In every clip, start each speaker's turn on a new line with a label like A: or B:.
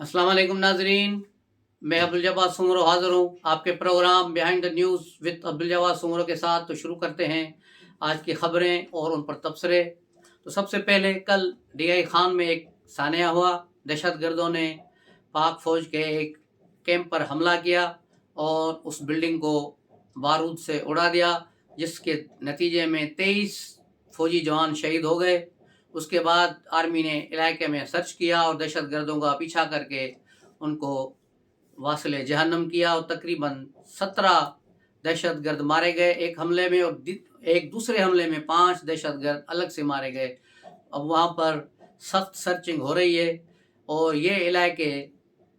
A: अस्सलाम वालेकुम नाजरीन, मैं अब्दुल जब्बार सुमरो हाज़िर हूँ आपके programme behind the news with Abdul Jabbar Soomro के साथ। तो शुरू करते हैं आज की ख़बरें और उन पर तबसरे। तो सबसे पहले कल डीआई खान में एक सानिया हुआ। दहशत गर्दों ने पाक फ़ौज के एक कैंप पर हमला किया और उस बिल्डिंग को बारूद से उड़ा दिया, जिसके नतीजे में 23 फ़ौजी जवान शहीद हो गए। उसके बाद आर्मी ने इलाके में सर्च किया और दहशत गर्दों का पीछा करके उनको वासिले जहन्नम किया और तकरीबन 17 दहशत गर्द मारे गए एक हमले में, और एक दूसरे हमले में 5 दहशत गर्द अलग से मारे गए। अब वहाँ पर सख्त सर्चिंग हो रही है और ये इलाके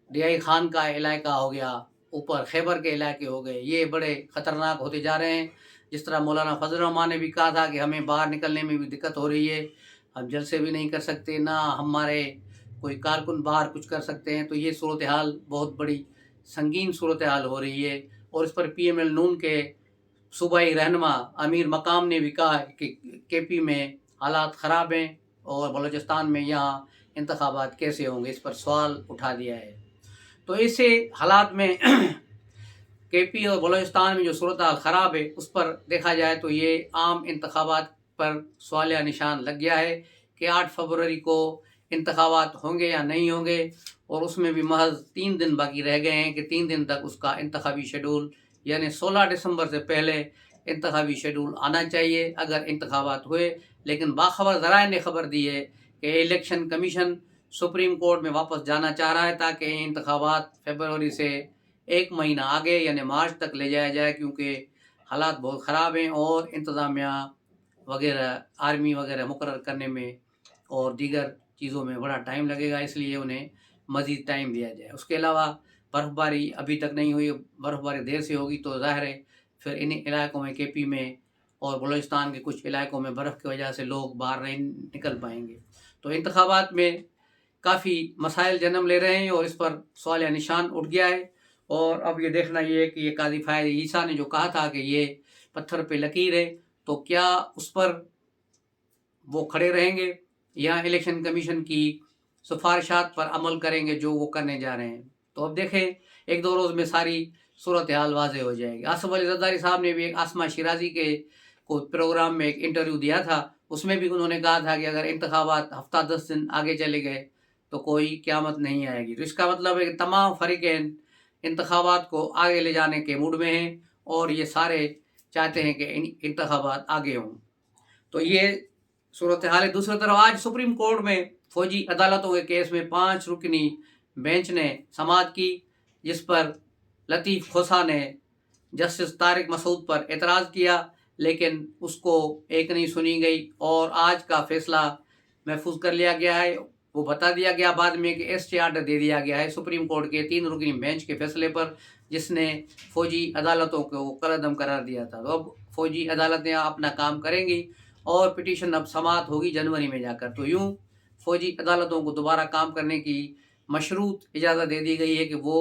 A: डीआई खान का इलाका हो गया, ऊपर खैबर के इलाके हो गए, ये बड़े ख़तरनाक होते जा रहे हैं। जिस तरह मौलाना फजल रहमान ने भी कहा था कि हमें बाहर निकलने में भी दिक्कत हो रही है, हम जलसे भी नहीं कर सकते, ना हमारे कोई कारकुन बाहर कुछ कर सकते हैं। तो ये सूरत हाल बहुत बड़ी संगीन सूरत हाल हो रही है। और इस पर पीएमएल नून के सूबाई रहनुमा अमीर मकाम ने भी कहा है कि केपी में हालात ख़राब हैं और बलूचिस्तान में यहाँ इंतखाबात कैसे होंगे, इस पर सवाल उठा दिया है। तो ऐसे हालात में केपी और बलूचिस्तान में जो सूरत हाल ख़राब है, उस पर देखा जाए तो ये आम इंतखाबात पर सवालिया निशान लग गया है कि 8 फरवरी को इंतखाबात होंगे या नहीं होंगे। और उसमें भी महज 3 दिन बाकी रह गए हैं कि 3 दिन तक उसका इंतखाबी शेड्यूल यानी 16 दिसंबर से पहले इंतखाबी शेड्यूल आना चाहिए अगर इंतखाबात हुए। लेकिन बाखबर ज़राए ने खबर दी है कि इलेक्शन कमीशन सुप्रीम कोर्ट में वापस जाना चाह रहा है ताकि इंतखाबात फरवरी से 1 महीना आगे यानी मार्च तक ले जाया जाए, क्योंकि हालात बहुत ख़राब हैं और इंतज़ामिया वगैरह आर्मी वगैरह मुकर्रर करने में और दीगर चीज़ों में बड़ा टाइम लगेगा, इसलिए उन्हें मज़ीद टाइम दिया जाए। उसके अलावा बर्फ़बारी अभी तक नहीं हुई, बर्फ़बारी देर से होगी तो ज़ाहिर है फिर इन इलाकों में केपी में और बलूचिस्तान के कुछ इलाकों में बर्फ़ की वजह से लोग बाहर नहीं निकल पाएंगे। तो इंतखाबात में काफ़ी मसाइल जन्म ले रहे हैं और इस पर सवालिया निशान उठ गया है। और अब ये देखना ये है कि ये काजी फ़ायद ईसा ने जो कहा था कि ये पत्थर पे लकीर है, तो क्या उस पर वो खड़े रहेंगे या इलेक्शन कमीशन की सिफारिशात पर अमल करेंगे जो वो करने जा रहे हैं। तो अब देखें, एक दो रोज़ में सारी सूरत हाल वाज़ेह हो जाएगी। आसफ अली ज़रदारी साहब ने भी एक आसमा शिराजी के को प्रोग्राम में एक इंटरव्यू दिया था, उसमें भी उन्होंने कहा था कि अगर इंतखाबात हफ्ता 10 दिन आगे चले गए तो कोई क़यामत नहीं आएगी। तो इसका मतलब है कि तमाम फ़रीक़ैन इंतखाबात को आगे ले जाने के मूड में हैं और ये सारे चाहते हैं कि इंतखाबात आगे हों। तो ये सूरत हाल है। दूसरी तरफ आज सुप्रीम कोर्ट में फौजी अदालतों के केस में 5 रुकनी बेंच ने समाअत की, जिस पर लतीफ़ खोसा ने जस्टिस तारिक मसूद पर एतराज़ किया, लेकिन उसको एक नहीं सुनी गई और आज का फैसला महफूज कर लिया गया है। वो बता दिया गया बाद में कि एसटी आर्डर दे दिया गया है सुप्रीम कोर्ट के 3 रुकनी बेंच के फैसले पर, जिसने फौजी अदालतों को कलअदम करार दिया था। तो अब फौजी अदालतें अपना काम करेंगी और पिटीशन अब समाअत होगी जनवरी में जाकर। तो यूँ फौजी अदालतों को दोबारा काम करने की मशरूत इजाज़त दे दी गई है कि वो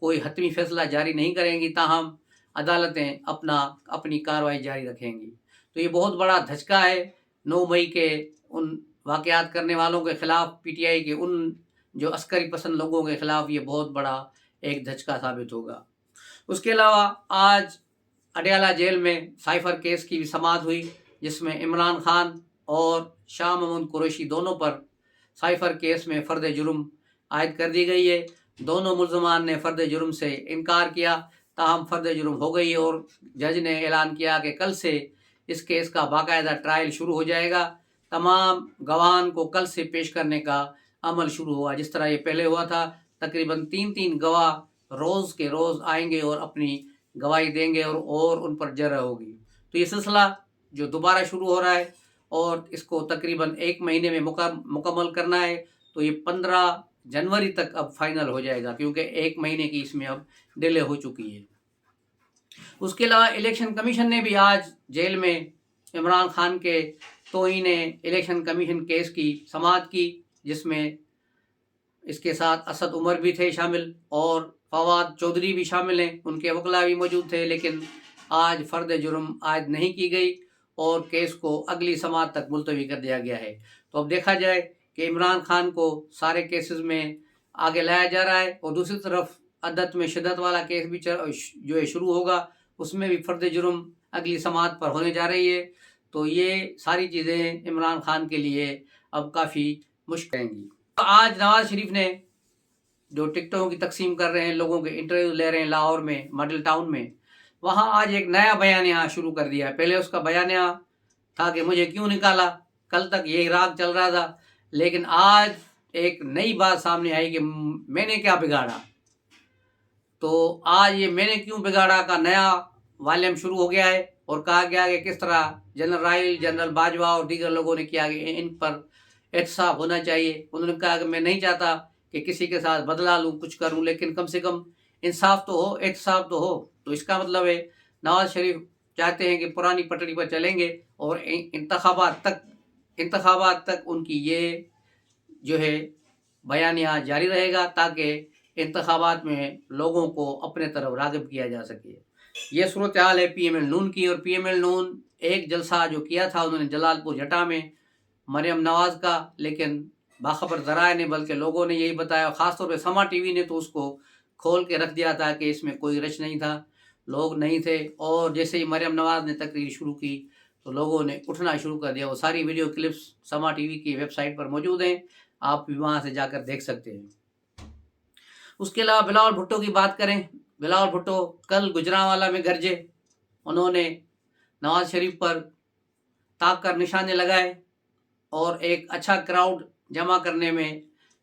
A: कोई हतमी फैसला जारी नहीं करेंगी, ताहम अदालतें अपनी कार्रवाई जारी रखेंगी। तो ये बहुत बड़ा धचका है 9 मई के उन वाक़यात करने वालों के ख़िलाफ़, पीटीआई के उन जो अस्करी पसंद लोगों के ख़िलाफ़ ये बहुत बड़ा एक धचका साबित होगा। उसके अलावा आज अडयाला जेल में साइफ़र केस की भी समाअत हुई, जिसमें इमरान खान और शाह महमूद कुरैशी दोनों पर साइफ़र केस में फ़र्द जुर्म आयद कर दी गई है। दोनों मुल्ज़मान ने फ़र्द जुर्म से इनकार किया, ताहम फ़र्द जुर्म हो गई और जज ने ऐलान किया कि कल से इस केस का बाकायदा ट्रायल शुरू हो जाएगा। तमाम गवाहान को कल से पेश करने का अमल शुरू हुआ, जिस तरह ये पहले हुआ था। तकरीबन 3-3 गवाह रोज़ के रोज़ आएंगे और अपनी गवाही देंगे और उन पर जरह होगी। तो ये सिलसिला जो दोबारा शुरू हो रहा है और इसको तकरीबन 1 महीने में मुकम्मल करना है, तो ये 15 जनवरी तक अब फाइनल हो जाएगा, क्योंकि 1 महीने की इसमें अब डिले हो चुकी है। उसके अलावा इलेक्शन कमीशन ने भी आज जेल में इमरान खान के तौहीन इलेक्शन कमीशन केस की समाअत की, जिसमें इसके साथ असद उमर भी थे शामिल और फवाद चौधरी भी शामिल हैं, उनके वकला भी मौजूद थे। लेकिन आज फ़र्द जुर्म आयद नहीं की गई और केस को अगली समाअत तक मुलतवी कर दिया गया है। तो अब देखा जाए कि इमरान खान को सारे केसेस में آگے لایا جا رہا ہے، اور دوسری طرف عدت میں شدت والا کیس بھی جو ہے شروع ہوگا، اس میں بھی فرد جرم اگلی سماعت پر ہونے جا رہی ہے۔ تو یہ ساری چیزیں عمران خان کے لیے اب کافی مشکل ہیں گی۔ آج نواز شریف نے جو ٹکٹوں کی تقسیم کر رہے ہیں، لوگوں کے انٹرویو لے رہے ہیں لاہور میں ماڈل ٹاؤن میں، وہاں آج ایک نیا بیانیہ شروع کر دیا ہے۔ پہلے اس کا بیانیہ تھا کہ مجھے کیوں نکالا، کل تک یہی راگ چل رہا تھا، لیکن آج ایک نئی بات سامنے آئی کہ میں نے کیا بگاڑا۔ تو آج یہ میں نے کیوں بگاڑا کا نیا والیوم شروع ہو گیا ہے، اور کہا گیا کہ کس طرح جنرل رائل، جنرل باجوہ اور دیگر لوگوں نے کیا کہ ان پر احتساب ہونا چاہیے۔ انہوں نے کہا کہ میں نہیں چاہتا کہ کسی کے ساتھ بدلہ لوں، کچھ کروں، لیکن کم سے کم انصاف تو ہو، احتساب تو ہو۔ تو اس کا مطلب ہے نواز شریف چاہتے ہیں کہ پرانی پٹڑی پر چلیں گے، اور انتخابات تک ان کی یہ جو ہے بیانیہ جاری رہے گا، تاکہ انتخابات میں لوگوں کو اپنے طرف راغب کیا جا سکے۔ یہ صورتحال ہے پی ایم ایل نون کی، اور پی ایم ایل نون ایک جلسہ جو کیا تھا انہوں نے جلال پور جٹا میں مریم نواز کا، لیکن باخبر ذرائع نے بلکہ لوگوں نے یہی بتایا، خاص طور پہ سما ٹی وی نے تو اس کو کھول کے رکھ دیا تھا کہ اس میں کوئی رچ نہیں تھا، لوگ نہیں تھے، اور جیسے ہی مریم نواز نے تقریر شروع کی تو لوگوں نے اٹھنا شروع کر دیا۔ وہ ساری ویڈیو کلپس سما ٹی وی کی ویب سائٹ پر موجود ہیں، آپ بھی وہاں سے جا کر دیکھ سکتے ہیں۔ اس کے علاوہ بلاول بھٹو کی بات کریں، بلاول بھٹو کل گجرانوالہ میں گرجے، انہوں نے نواز شریف پر تاک کر نشانے لگائے، اور ایک اچھا کراؤڈ جمع کرنے میں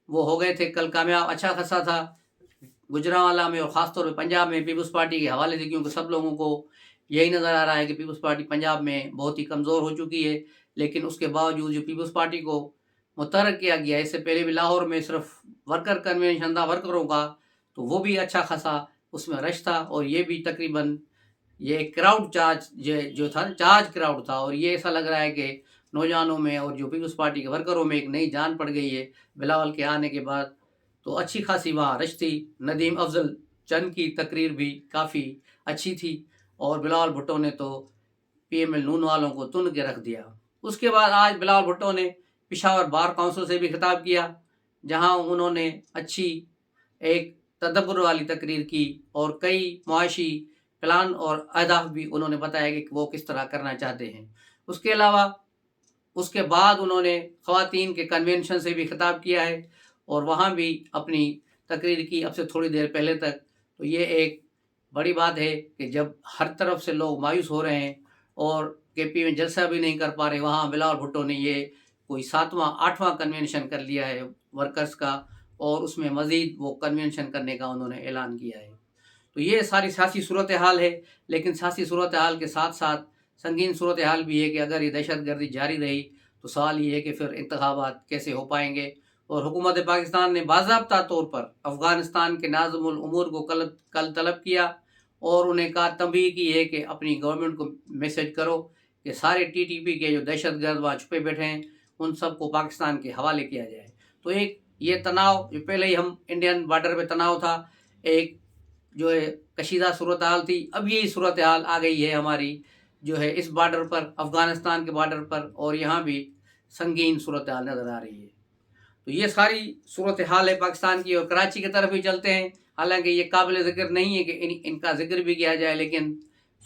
A: وہ ہو گئے تھے کل کامیاب، اچھا خاصا تھا گجرانوالہ میں، اور خاص طور پہ پنجاب میں پیپلز پارٹی کے حوالے سے، کیونکہ سب لوگوں کو یہی نظر آ رہا ہے کہ پیپلز پارٹی پنجاب میں بہت ہی کمزور ہو چکی ہے، لیکن اس کے باوجود جو پیپلز پارٹی کو متحرک کیا گیا، اس سے پہلے بھی لاہور میں صرف ورکر کنونشن تھا ورکروں کا، تو وہ بھی اچھا خاصا اس میں رش تھا، اور یہ بھی تقریباً یہ کراؤڈ جو تھا چارج کراؤڈ تھا، اور یہ ایسا لگ رہا ہے کہ نوجوانوں میں اور جو پیپلز پارٹی کے ورکروں میں ایک نئی جان پڑ گئی ہے بلاول کے آنے کے بعد۔ تو اچھی خاصی وہاں رش تھی، ندیم افضل چند کی تقریر بھی کافی اچھی تھی، اور بلاول بھٹو نے تو پی ایم ایل نون والوں کو تن کے رکھ دیا۔ اس کے بعد آج بلاول بھٹو نے پشاور بار کونسل سے بھی خطاب کیا، جہاں انہوں نے اچھی ایک تدبر والی تقریر کی، اور کئی معاشی پلان اور اہداف بھی انہوں نے بتایا کہ وہ کس طرح کرنا چاہتے ہیں۔ اس کے علاوہ اس کے بعد انہوں نے خواتین کے کنونشن سے بھی خطاب کیا ہے، اور وہاں بھی اپنی تقریر کی اب سے تھوڑی دیر پہلے تک۔ تو یہ ایک بڑی بات ہے کہ جب ہر طرف سے لوگ مایوس ہو رہے ہیں اور کے پی میں جلسہ بھی نہیں کر پا رہے، وہاں بلاول بھٹو نے یہ کوئی 7واں 8واں کنونشن کر لیا ہے ورکرز کا، اور اس میں مزید وہ کنونشن کرنے کا انہوں نے اعلان کیا ہے۔ تو یہ ساری سیاسی صورتحال ہے، لیکن سیاسی صورتحال کے ساتھ ساتھ سنگین صورتحال بھی ہے کہ اگر یہ دہشت گردی جاری رہی تو سوال یہ ہے کہ پھر انتخابات کیسے ہو پائیں گے۔ اور حکومت پاکستان نے باضابطہ طور پر افغانستان کے ناظم الامور کو کل طلب کیا، اور انہیں کہا تنبیہ کی ہے کہ اپنی گورنمنٹ کو میسج کرو کہ سارے ٹی ٹی پی کے جو دہشت گرد وہاں چھپے بیٹھے ہیں ان سب کو پاکستان کے حوالے کیا جائے۔ تو ایک یہ تناؤ جو پہلے ہی ہم انڈین بارڈر پہ تناؤ تھا، ایک جو ہے کشیدہ صورتحال تھی، اب یہی صورتحال آ گئی ہے ہماری جو ہے اس بارڈر پر، افغانستان کے بارڈر پر، اور یہاں بھی سنگین صورتحال نظر آ رہی ہے۔ تو یہ ساری صورتحال ہے پاکستان کی، اور کراچی کی طرف بھی چلتے ہیں، حالانکہ یہ قابل ذکر نہیں ہے کہ ان کا ذکر بھی کیا جائے، لیکن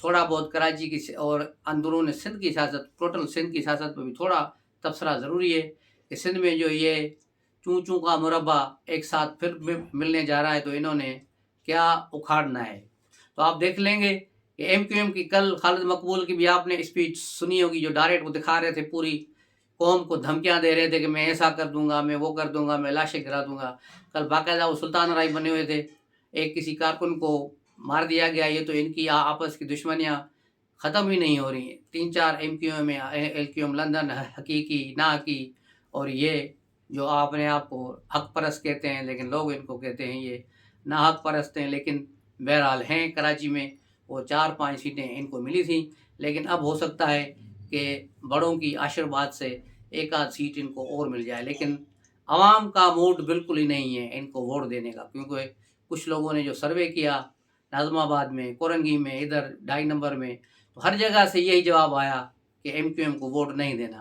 A: تھوڑا بہت کراچی کی اور اندرون سندھ کی سیاست، ٹوٹل سندھ کی سیاست پہ بھی تھوڑا تبصرہ ضروری ہے کہ سندھ میں جو یہ چون چون کا مربع ایک ساتھ پھر ملنے جا رہا ہے، تو انہوں نے کیا اکھاڑنا ہے۔ تو آپ دیکھ لیں گے کہ ایم کیو ایم کی کل خالد مقبول کی بھی آپ نے اسپیچ سنی ہوگی، جو ڈائریکٹ وہ دکھا رہے تھے، پوری قوم کو دھمکیاں دے رہے تھے کہ میں ایسا کر دوں گا، میں وہ کر دوں گا، میں لاشیں گرا دوں گا۔ کل باقاعدہ وہ سلطان رائی بنے ہوئے تھے، ایک کسی کارکن کو مار دیا گیا۔ یہ تو ان کی آپس کی دشمنیاں ختم ہی نہیں ہو رہی ہیں، 3-4 M Q M L Q M London, حقیقی نا حقیقی، اور یہ جو اپنے آپ کو حق پرست کہتے ہیں، لیکن لوگ ان کو کہتے ہیں یہ نا حق پرست ہیں، لیکن بہرحال ہیں کراچی میں، وہ 4-5 سیٹیں ان کو ملی تھیں، لیکن اب ہو سکتا ہے کہ بڑوں کی آشرواد سے ایک آدھ سیٹ ان کو اور مل جائے، لیکن عوام کا موڈ بالکل ہی نہیں ہے ان کو ووٹ دینے کا، کیونکہ کچھ لوگوں نے جو سروے کیا ناظم آباد میں، کورنگی میں، ادھر 2.5 نمبر میں، تو ہر جگہ سے یہی جواب آیا کہ ایم کیو ایم کو ووٹ نہیں دینا۔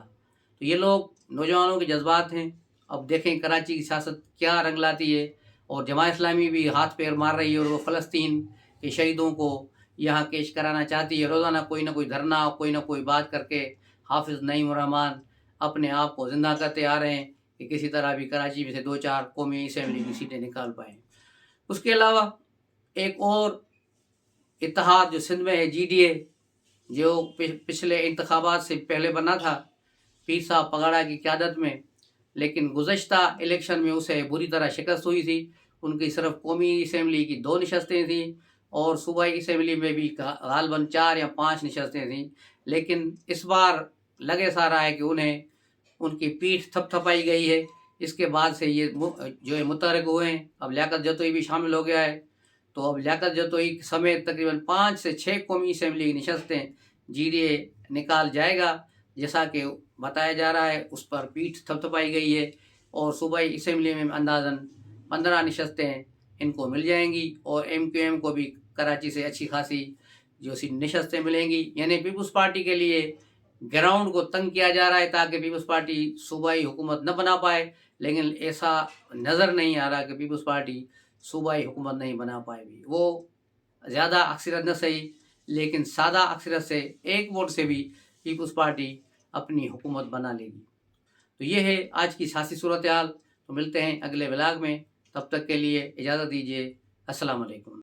A: تو یہ لوگ نوجوانوں کے جذبات ہیں، اب دیکھیں کراچی کی سیاست کیا رنگ لاتی ہے۔ اور जमात इस्लामी भी हाथ पैर मार रही है और वो फ़लस्तीन के शहीदों को यहाँ पेश कराना चाहती है। रोज़ाना कोई ना कोई धरना, कोई ना कोई बात करके हाफिज़ नईम रहमान अपने आप को ज़िंदा करते आ रहे हैं कि किसी तरह भी कराची में से 2-4 कौमी असेंबली की सीटें निकाल पाएँ। उसके अलावा एक और इत्तेहाद जो सिंध में है, GDA, जो पिछले इंतखाबात से पहले बना था पीर साहब पगाड़ा की क़यादत में, लेकिन गुज़श्ता इलेक्शन में उसे बुरी तरह शिकस्त हुई थी। उनकी सिर्फ कौमी असेंबली की 2 नशस्तें थीं और सूबाई असेंबली में भी गालबन 4 या 5 नशस्तें थीं। लेकिन इस बार लगे सा रहा है कि उन्हें उनकी पीठ थपथपाई गई है। इसके बाद से ये जो है मुतहर्रिक हुए हैं। अब लियाकत जतोई भी शामिल हो गया है, तो अब लियाकत जतोई समेत तकरीबन 5 से 6 कौमी असेंबली की नशस्तें GDA निकाल जाएगा। जैसा कि बताया जा रहा है उस पर पीठ थपथपाई गई है और सूबाई असेंबली में अंदाज़न 15 नशस्तें इनको मिल जाएंगी और MQM को भी कराची से अच्छी खासी जो सी नशस्तें मिलेंगी। यानी पीपल्स पार्टी के लिए ग्राउंड को तंग किया जा रहा है ताकि पीपल्स पार्टी सूबाई हुकूमत न बना पाए, लेकिन ऐसा नज़र नहीं आ रहा कि पीपल्स पार्टी सूबाई हुकूमत नहीं बना पाएगी। वो ज़्यादा अक्सरियत न सही, लेकिन सादा अक्सरियत से 1 वोट से भी पीपल्स पार्टी अपनी हुकूमत बना लेगी। तो ये है आज की सियासी सूरत हाल। तो मिलते हैं अगले व्लॉग में, तब तक के लिए इजाज़त दीजिए। अस्सलाम वालेकुम।